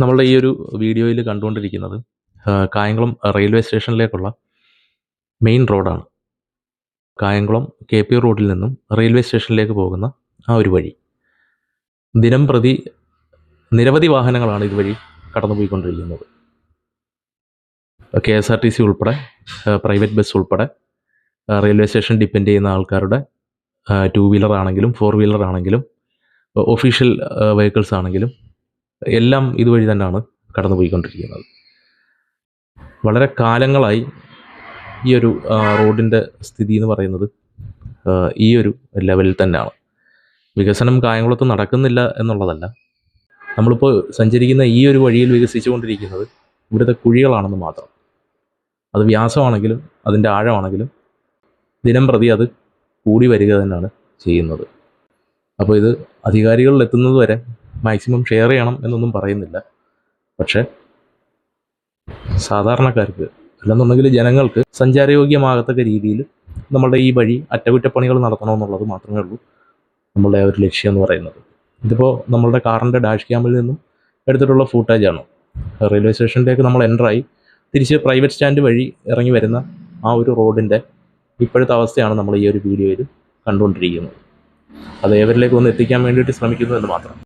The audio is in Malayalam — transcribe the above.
നമ്മളുടെ ഈ ഒരു വീഡിയോയിൽ കണ്ടുകൊണ്ടിരിക്കുന്നത് കായംകുളം റെയിൽവേ സ്റ്റേഷനിലേക്കുള്ള മെയിൻ റോഡാണ്. കായംകുളം KP റോഡിൽ നിന്നും റെയിൽവേ സ്റ്റേഷനിലേക്ക് പോകുന്ന ആ ഒരു വഴി. ദിനം പ്രതി നിരവധി വാഹനങ്ങളാണ് ഇതുവഴി കടന്നുപോയിക്കൊണ്ടിരിക്കുന്നത്. KSRTC ഉൾപ്പെടെ പ്രൈവറ്റ് ബസ് ഉൾപ്പെടെ റെയിൽവേ സ്റ്റേഷൻ ഡിപ്പെൻഡ് ചെയ്യുന്ന ആൾക്കാരുടെ 2 വീലർ ആണെങ്കിലും 4 വീലർ ആണെങ്കിലും ഒഫീഷ്യൽ വെഹിക്കിൾസ് ആണെങ്കിലും എല്ലാം ഇതുവഴി തന്നെയാണ് കടന്നുപോയിക്കൊണ്ടിരിക്കുന്നത്. വളരെ കാലങ്ങളായി ഈ ഒരു റോഡിൻ്റെ സ്ഥിതി എന്ന് പറയുന്നത് ഈ ഒരു ലെവലിൽ തന്നെയാണ്. വികസനം കായംകുളത്ത് നടക്കുന്നില്ല എന്നുള്ളതല്ല, നമ്മളിപ്പോൾ സഞ്ചരിക്കുന്ന ഈ ഒരു വഴിയിൽ വികസിച്ചുകൊണ്ടിരിക്കുന്നത് ഇവിടുത്തെ കുഴികളാണെന്ന് മാത്രം. അത് വ്യാസമാണെങ്കിലും അതിൻ്റെ ആഴമാണെങ്കിലും ദിനം പ്രതി അത് കൂടി വരിക തന്നെയാണ് ചെയ്യുന്നത്. അപ്പോൾ ഇത് അധികാരികളിൽ എത്തുന്നത് വരെ മാക്സിമം ഷെയർ ചെയ്യണം എന്നൊന്നും പറയുന്നില്ല. പക്ഷേ സാധാരണക്കാർക്ക് അല്ലെന്നുണ്ടെങ്കിൽ ജനങ്ങൾക്ക് സഞ്ചാരയോഗ്യമാകത്തക്ക രീതിയിൽ നമ്മളുടെ ഈ വഴി അറ്റകുറ്റപ്പണികൾ നടത്തണമെന്നുള്ളത് മാത്രമേ ഉള്ളൂ നമ്മളുടെ ആ ഒരു ലക്ഷ്യം എന്ന് പറയുന്നത്. ഇതിപ്പോൾ നമ്മളുടെ കാറിൻ്റെ ഡാഷ് ക്യാമിൽ നിന്നും എടുത്തിട്ടുള്ള ഫൂട്ടേജാണ്. റെയിൽവേ സ്റ്റേഷനിലേക്ക് നമ്മൾ എൻ്ററായി തിരിച്ച് പ്രൈവറ്റ് സ്റ്റാൻഡ് വഴി ഇറങ്ങി വരുന്ന ആ ഒരു റോഡിൻ്റെ ഇപ്പോഴത്തെ അവസ്ഥയാണ് നമ്മൾ ഈ ഒരു വീഡിയോയിൽ കണ്ടുകൊണ്ടിരിക്കുന്നത്. അത് ഏവരിലേക്ക് ഒന്ന് എത്തിക്കാൻ വേണ്ടിയിട്ട് ശ്രമിക്കുന്നു എന്ന് മാത്രം.